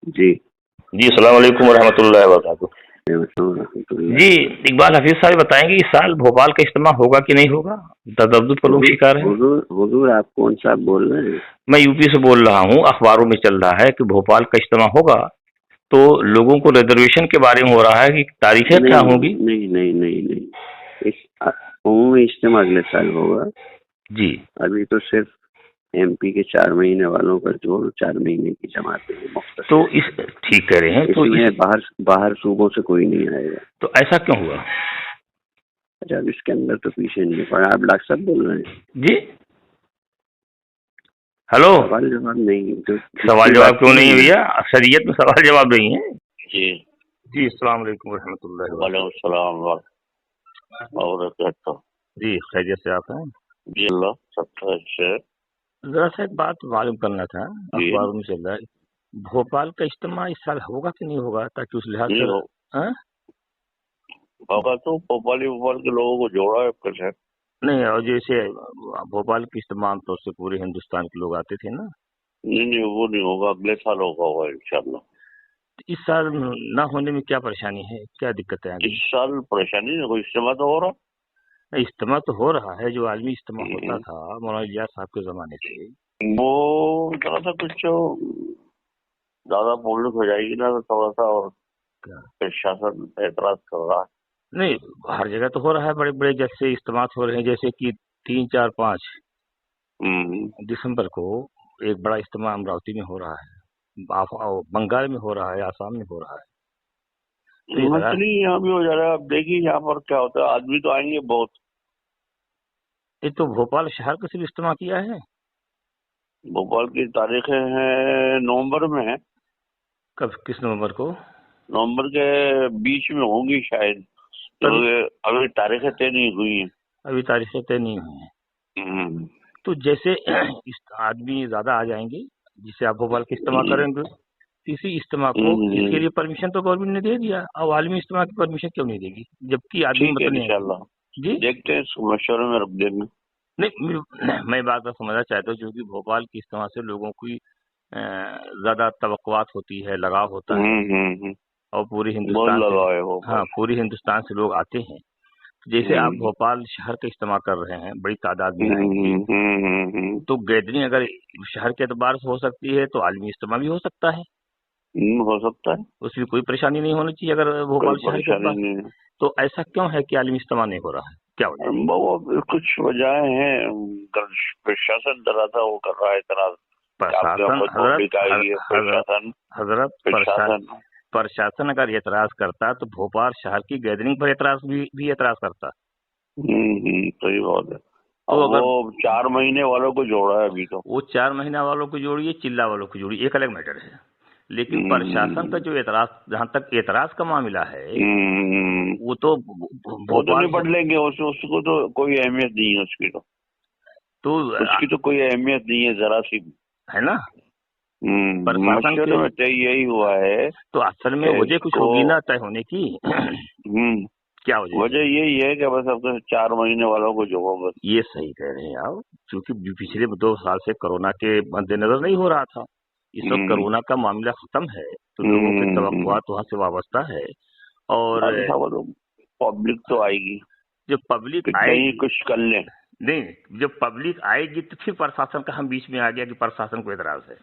جی جی السلام علیکم ورحمۃ اللہ وبرکاتہ۔ رحمۃ اللہ۔ جی اقبال حفیظ صاحب بتائیں گے اس سال بھوپال کا اجتماع ہوگا کہ نہیں ہوگا؟ تذبذب کا لوگ شکار ہیں۔ حضور آپ کون صاحب بول رہے ہیں؟ میں یو پی سے بول رہا ہوں، اخباروں میں چل رہا ہے کہ بھوپال کا اجتماع ہوگا، تو لوگوں کو ریزرویشن کے بارے میں ہو رہا ہے کہ تاریخیں کیا نہیں ہوں گی؟ نہیں نہیں نہیں نہیں، اس عمومی اجتماع اگلے سال ہوگا۔ جی ابھی تو صرف ایم پی کے 4 مہینے والوں کا جو 4 مہینے کی جماعتیں ہیں مختصر، تو اس ٹھیک کہہ رہے ہیں، اس تو میں باہر صوبوں سے کوئی نہیں آئے گا۔ تو ایسا کیوں ہوا؟ اچھا اب اس کے اندر تو پیچھے نہیں پڑا۔ آپ ڈاکٹر صاحب بول رہے ہیں؟ جی ہلو، سوال جواب نہیں تو اس سوال کی جواب بات کیوں کی نہیں نہیں بھیا؟ اکثریت میں سوال جواب نہیں ہے۔ جی جی السلام علیکم ورحمۃ اللہ وعلیکم وبرکاتہ۔ السلام ورحمۃ اللہ وبرکاتہ۔ جی خیریت سے آپ ہیں؟ جی اللہ سب خیر سے۔ ذرا سا ایک بات معلوم کرنا تھا، جی اخباروں میں چل رہا ہے بھوپال کا اجتماع اس سال ہوگا کہ نہیں ہوگا، تاکہ اس لحاظ نہیں سے ہاں؟ ہوگا تو بھوپال کے لوگوں کو جوڑا ہے کچھ ہے۔ نہیں، اور جیسے بھوپال کے اجتماع عام طور سے پورے ہندوستان کے لوگ آتے تھے نا، نہیں وہ نہیں ہوگا، اگلے سال ہوگا انشاءاللہ۔ تو اس سال نہ ہونے میں کیا پریشانی ہے، کیا دقتیں آ اس گئی؟ سال پریشانی نہیں، کوئی اجتماع تو ہو رہا۔ اجتماع تو ہو رہا ہے، جو عالمی اجتماع ہوتا تھا مولانا الیاس صاحب کے زمانے سے۔ وہ ذرا سا کچھ زیادہ پبلک ہو جائے گی نا تو تھوڑا سا، اور شاسن اعتراض کر رہا ہے۔ نہیں، ہر جگہ تو ہو رہا ہے، بڑے بڑے جیسے اجتماع ہو رہے ہیں، جیسے کہ 3، 4، 5 دسمبر کو ایک بڑا اجتماع امراوتی میں ہو رہا ہے، بنگال میں ہو رہا ہے، آسام میں ہو رہا ہے۔ تو یہ ذرا نہیں یہاں بھی ہو جا رہا ہے، اب دیکھیے یہاں پر کیا ہوتا ہے، آدمی تو آئیں گے بہت۔ یہ تو بھوپال شہر کا صرف اجتماع کیا ہے؟ بھوپال کی تاریخیں ہیں نومبر میں ہیں، کب، کس نومبر کو؟ نومبر کے بیچ میں ہوں گی شاید، ابھی تاریخیں طے نہیں ہوئی ہیں۔ ابھی تاریخیں طے نہیں ہوئی ہیں۔ تو جیسے آدمی زیادہ آ جائیں گے، جسے آپ بھوپال کا اجتماع کریں گے، کسی اجتماع کو اس کے لیے پرمیشن تو گورنمنٹ نے دے دیا، اب عالمی اجتماع کی پرمیشن کیوں نہیں دے گی جبکہ آدمی ٹھیک ہے مطلب نہیں آئے انشاءاللہ، گی؟ جی دیکھتے ہیں اس کو مشورے میں رکھ دیں گے۔ نہیں، میں بات سمجھنا چاہتا ہوں، کیونکہ بھوپال کی اجتماع سے لوگوں کی زیادہ توقعات ہوتی ہے، لگاؤ ہوتا ہے، اور پوری بہت ہندوستان سے، لگا ہے ہاں بھوپال۔ پوری ہندوستان سے لوگ آتے ہیں۔ جیسے آپ بھوپال شہر کا اجتماع کر رہے ہیں، بڑی تعداد میں آئیں گی، تو گیدرنگ اگر شہر کے اعتبار سے ہو سکتی ہے تو عالمی اجتماع بھی ہو سکتا ہے، ہو سکتا ہے، اس میں کوئی پریشانی نہیں ہونی چاہیے اگر کوئی بھوپال شہر کے پریشانی اعتبار۔ نہیں ہے۔ تو ایسا کیوں ہے کہ عالمی اجتماع نہیں ہو رہا ہے، کیا وجہ ہے؟ وہ کچھ وجہیں ہیں، پرشاسن ڈرا تھا، وہ کر رہا ہے اعتراض۔ آپ کے پرشاسن، خود پبلک آئے گی، حضرت پرشاسن اگر اعتراض کرتا تو بھوپال شہر کی گیدرنگ پر اعتراض بھی اعتراض کرتا۔ صحیح بات ہے۔ تو اب اگر وہ 4 مہینے والوں کو جوڑا ہے ابھی تو۔ وہ 4 مہینہ والوں کو جوڑیے، چلہ والوں کو جوڑیے، ایک الگ میٹر ہے، لیکن پرشاسن کا جو اعتراض، جہاں تک اعتراض کا معاملہ ہے، وہ تو وہ تو بھوپال نپٹ لیں گے، اس کو تو کوئی اہمیت نہیں ہے، اس کی تو کوئی اہمیت نہیں ہے ذرا سی، ہے نا۔ پرشاسن مشورے میں طے یہی ہوا ہے تو اصل میں وجہ کچھ ہوگی نا طے ہونے کی، کیا وجہ یہی ہے کہ بس اب 4 مہینے والوں کو جو بس۔ یہ صحیح کہہ رہے ہیں آپ، کیونکہ پچھلے 2 سال سے کورونا کے مد نظر نہیں ہو رہا تھا، اس وقت کورونا کا معاملہ ختم ہے تو لوگوں کی توقعات وہاں سے وابستہ ہے، اور پبلک تو آئے گی، جب پبلک آئے کہیں گی، کچھ کر لیں۔ نہیں جب پبلک آئے گی تو پھر پرشاسن کا ہم بیچ میں آ گیا کہ پرشاسن کو اعتراض ہے۔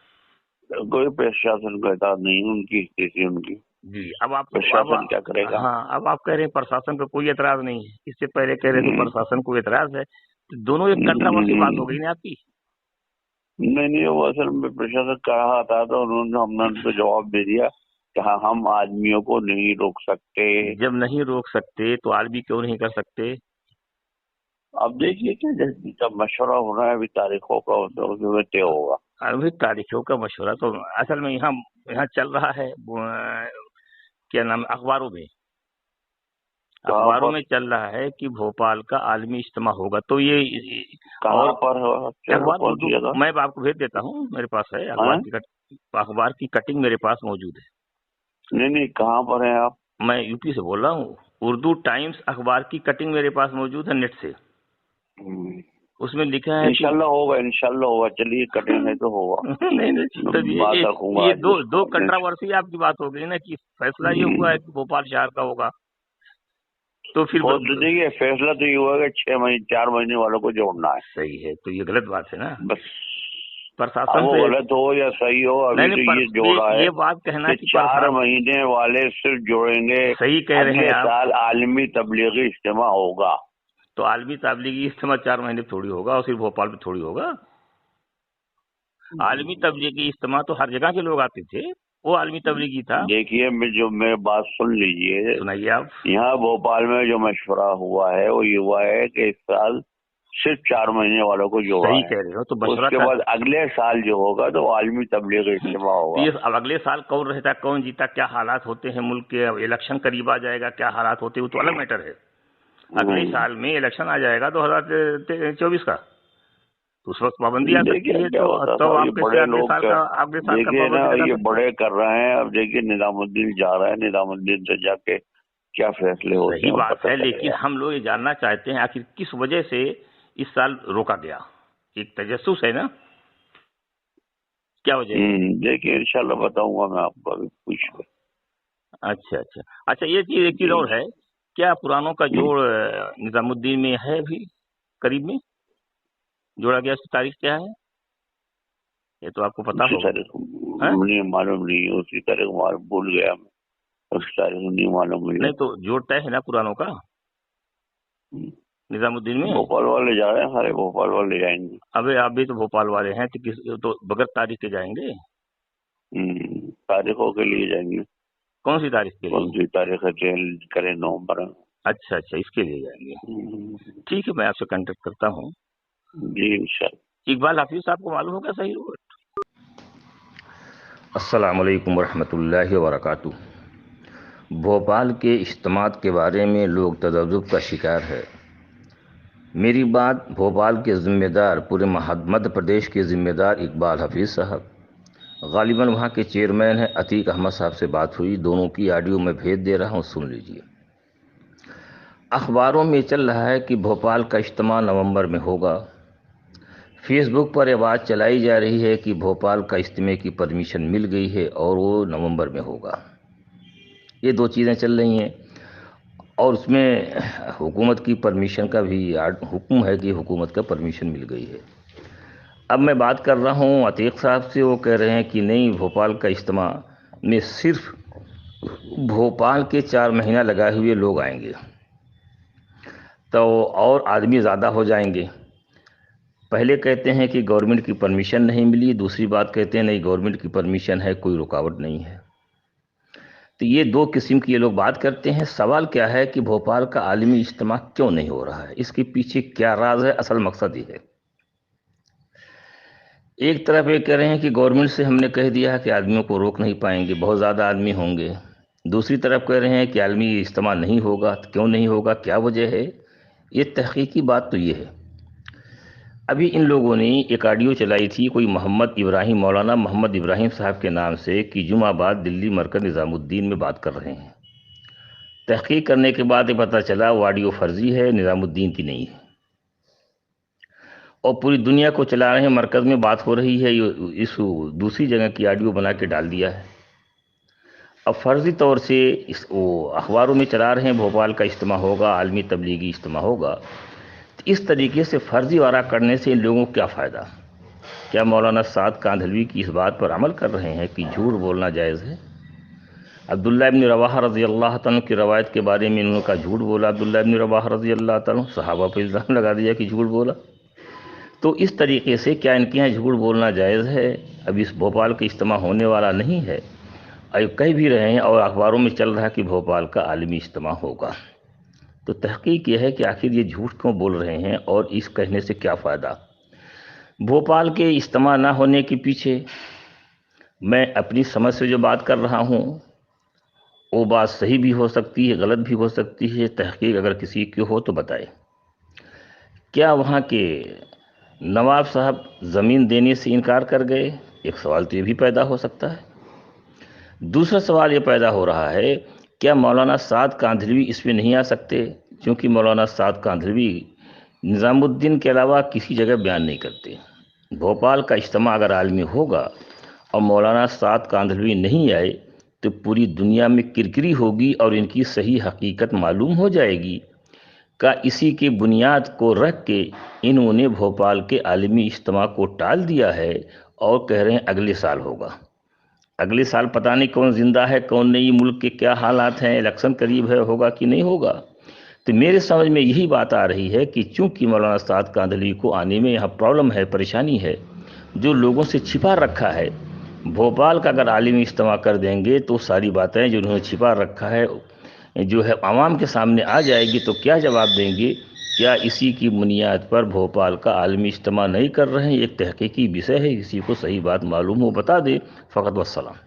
کوئی پرشاسن کا اعتراض نہیں، ان کی استھتی ان کی، جی اب آپ پرشاسن کیا کرے گا۔ ہاں اب آپ کہہ رہے ہیں پرشاسن کا کوئی اعتراض نہیں ہے، اس سے پہلے کہہ رہے تھے پرشاسن کو اعتراض ہے، تو دونوں ایک کنٹراورسی بات ہو گئی نا آپ کی۔ نہیں وہ اصل میں پرشاسن کہا تھا تو ہم نے ان کو جواب دے دیا کہ ہاں ہم آدمیوں کو نہیں روک سکتے۔ جب نہیں روک سکتے تو عالمی کیوں نہیں کر سکتے؟ اب دیکھیے کہ جب مشورہ ہونا ہے ابھی تاریخوں کا، اس میں طے ہوگا۔ ابھی تاریخوں کا مشورہ تو اصل میں یہاں چل رہا ہے، کیا نام ہے، اخباروں میں چل رہا ہے کہ بھوپال کا عالمی اجتماع ہوگا، تو یہ کہاں پر اخبار کون سی جگہ؟ میں آپ کو بھیج دیتا ہوں، میرے پاس ہے اخبار کی کٹنگ میرے پاس موجود ہے۔ نہیں کہاں پر ہیں آپ؟ میں یو پی سے بول رہا ہوں، اردو ٹائمز اخبار کی کٹنگ میرے پاس موجود ہے نیٹ سے۔ اس میں لکھا ہے انشاءاللہ ہوگا. چلیے کٹیں گے تو ہوگا. نہیں بات رکھوں گا. یہ دو کنٹراورسی آپ کی بات ہو گئی نا کہ فیصلہ یہ ہوا ہے کہ بھوپال شہر کا ہوگا. تو پھر دیکھیے فیصلہ تو یہ ہوا کہ 4 مہینے والوں کو جوڑنا ہے. صحیح ہے. تو یہ غلط بات ہے نا. بس پرشاسن وہ سے غلط ہو یا صحیح ہو, ابھی تو یہ جوڑا ہے. یہ بات کہنا کہ 4 مہینے والے صرف جوڑیں گے. صحیح کہہ رہے ہیں. اگلے سال عالمی تبلیغی اجتماع ہوگا. تو عالمی تبلیغی اجتماع 4 مہینے تھوڑی ہوگا, اور صرف بھوپال میں تھوڑی ہوگا. عالمی تبلیغی اجتماع تو ہر جگہ کے لوگ آتے تھے, وہ عالمی تبلیغی تھا. دیکھیے میں بات سن لیجئے. سنائیے آپ. یہاں بھوپال میں جو مشورہ ہوا ہے وہ یہ ہوا ہے کہ اس سال صرف 4 مہینے والوں کو جوڑا ہے. صحیح کہہ رہے ہو. تو اس کے بعد اگلے سال جو ہوگا تو عالمی تبلیغی اجتماع ہوگا. اب اگلے سال کون رہتا, کون جیتا, کیا حالات ہوتے ہیں ملک کے, الیکشن قریب آ جائے گا, کیا حالات ہوتے ہیں وہ تو الگ میٹر ہے. اگلے سال میں الیکشن آ جائے گا 2024 کا, تو اس وقت پابندی آ سکتی ہے. تو آپ بڑے لوگ دیکھیے نا, یہ بڑے کر رہے ہیں. اب دیکھیے نظام الدین جا رہا ہے, نظام الدین سے جا کے کیا فیصلے ہوتے ہیں. صحیح بات ہے, لیکن ہم لوگ یہ جاننا چاہتے ہیں آخر کس وجہ سے اس سال روکا گیا. ایک تجسس ہے نا, کیا وجہ ہے؟ دیکھیے انشاءاللہ بتاؤں گا میں آپ کو, ابھی پوچھ کر. اچھا یہ چیز ایک چیز اور ہے, کیا پرانوں کا جوڑ نظام الدین میں ہے بھی قریب میں جوڑا گیا, اس کی تاریخ کیا ہے یہ تو آپ کو پتا ہوگا. معلوم نہیں, اسی تاریخ بھول گیا میں, اس تاریخ نہیں معلوم. نہیں تو جوڑتا ہے نا پرانوں کا نظام الدین میں. بھوپال والے جا رہے ہیں, سارے بھوپال والے جائیں گے. ابھی آپ بھی تو بھوپال والے ہیں, تو بغیر تاریخ کے جائیں گے. تاریخوں کے لیے جائیں گے. کون سی تاریخ کے لیے؟ کون سی تاریخ کریں, نومبر. اچھا اس کے لیے جائیں گے. ٹھیک ہے, میں آپ سے کانٹیکٹ کرتا ہوں. جی انشاءاللہ. اقبال حفیظ صاحب کو معلوم ہوگا صحیح روٹ. السلام علیکم ورحمۃ اللہ وبرکاتہ. بھوپال کے اجتماعات کے بارے میں لوگ تذبذب کا شکار ہے. میری بات بھوپال کے ذمہ دار, پورے مدھیہ پردیش کے ذمہ دار اقبال حفیظ صاحب, غالباً وہاں کے چیئرمین ہیں عتیق احمد صاحب سے بات ہوئی. دونوں کی آڈیو میں بھیج دے رہا ہوں, سن لیجئے. اخباروں میں چل رہا ہے کہ بھوپال کا اجتماع نومبر میں ہوگا. فیس بک پر یہ بات چلائی جا رہی ہے کہ بھوپال کا اجتماع کی پرمیشن مل گئی ہے اور وہ نومبر میں ہوگا. یہ دو چیزیں چل رہی ہیں, اور اس میں حکومت کی پرمیشن کا بھی حکم ہے کہ حکومت کا پرمیشن مل گئی ہے. اب میں بات کر رہا ہوں عتیق صاحب سے, وہ کہہ رہے ہیں کہ نہیں, بھوپال کا اجتماع میں صرف بھوپال کے 4 مہینہ لگائے ہوئے لوگ آئیں گے, تو اور آدمی زیادہ ہو جائیں گے. پہلے کہتے ہیں کہ گورنمنٹ کی پرمیشن نہیں ملی, دوسری بات کہتے ہیں نہیں گورنمنٹ کی پرمیشن ہے, کوئی رکاوٹ نہیں ہے. تو یہ دو قسم کی یہ لوگ بات کرتے ہیں. سوال کیا ہے کہ بھوپال کا عالمی اجتماع کیوں نہیں ہو رہا ہے, اس کے پیچھے کیا راز ہے, اصل مقصد یہ ہے. ایک طرف یہ کہہ رہے ہیں کہ گورنمنٹ سے ہم نے کہہ دیا کہ آدمیوں کو روک نہیں پائیں گے, بہت زیادہ آدمی ہوں گے. دوسری طرف کہہ رہے ہیں کہ عالمی اجتماع نہیں ہوگا. کیوں نہیں ہوگا, کیا وجہ ہے؟ یہ تحقیقی بات تو یہ ہے. ابھی ان لوگوں نے ایک آڈیو چلائی تھی, کوئی مولانا محمد ابراہیم صاحب کے نام سے, کہ جمعہ بعد دلی مرکز نظام الدین میں بات کر رہے ہیں. تحقیق کرنے کے بعد یہ پتہ چلا وہ آڈیو فرضی ہے, نظام الدین کی نہیں ہے, اور پوری دنیا کو چلا رہے ہیں. مرکز میں بات ہو رہی ہے, اس دوسری جگہ کی آڈیو بنا کے ڈال دیا ہے. اب فرضی طور سے اخباروں میں چلا رہے ہیں بھوپال کا اجتماع ہوگا, عالمی تبلیغی اجتماع ہوگا. اس طریقے سے فرضی وعدہ کرنے سے ان لوگوں کو کیا فائدہ؟ کیا مولانا سعد کاندھلوی کی اس بات پر عمل کر رہے ہیں کہ جھوٹ بولنا جائز ہے؟ عبداللہ ابن رواحہ رضی اللہ تعالیٰ کی روایت کے بارے میں انہوں نے کہا جھوٹ بولا. عبداللہ ابن رواحہ رضی اللہ تعالیٰ, صحابہ پہ الزام لگا دیا کہ جھوٹ بولا. تو اس طریقے سے کیا ان کے یہاں جھوٹ بولنا جائز ہے؟ اب اس بھوپال کا اجتماع ہونے والا نہیں ہے, کہہ بھی رہے ہیں, اور اخباروں میں چل رہا ہے کہ بھوپال کا عالمی اجتماع ہوگا. تو تحقیق یہ ہے کہ آخر یہ جھوٹ کیوں بول رہے ہیں, اور اس کہنے سے کیا فائدہ؟ بھوپال کے اجتماع نہ ہونے کے پیچھے میں اپنی سمجھ سے جو بات کر رہا ہوں وہ بات صحیح بھی ہو سکتی ہے, غلط بھی ہو سکتی ہے. تحقیق اگر کسی کی ہو تو بتائے. کیا وہاں کے نواب صاحب زمین دینے سے انکار کر گئے؟ ایک سوال تو یہ بھی پیدا ہو سکتا ہے. دوسرا سوال یہ پیدا ہو رہا ہے, کیا مولانا سعد کاندھلوی اس میں نہیں آ سکتے؟ کیونکہ مولانا سعد کاندھلوی نظام الدین کے علاوہ کسی جگہ بیان نہیں کرتے۔ بھوپال کا اجتماع اگر عالمی ہوگا اور مولانا سعد کاندھلوی نہیں آئے تو پوری دنیا میں کرکری ہوگی اور ان کی صحیح حقیقت معلوم ہو جائے گی۔ کا اسی کی بنیاد کو رکھ کے انہوں نے بھوپال کے عالمی اجتماع کو ٹال دیا ہے اور کہہ رہے ہیں اگلے سال ہوگا۔ اگلے سال پتہ نہیں کون زندہ ہے کون نہیں، ملک کے کیا حالات ہیں، الیکشن قریب ہے، ہوگا کہ نہیں ہوگا۔ تو میرے سمجھ میں یہی بات آ رہی ہے کہ چونکہ مولانا سعد کاندھلوی کو آنے میں یہاں پرابلم ہے، پریشانی ہے، جو لوگوں سے چھپا رکھا ہے، بھوپال کا اگر عالمی اجتماع کر دیں گے تو ساری باتیں جو انہوں نے چھپا رکھا ہے جو ہے عوام کے سامنے آ جائے گی، تو کیا جواب دیں گے؟ کیا اسی کی بنیاد پر بھوپال کا عالمی اجتماع نہیں کر رہے ہیں؟ ایک تحقیقی وشے ہے، کسی کو صحیح بات معلوم ہو بتا دے، فقط والسلام۔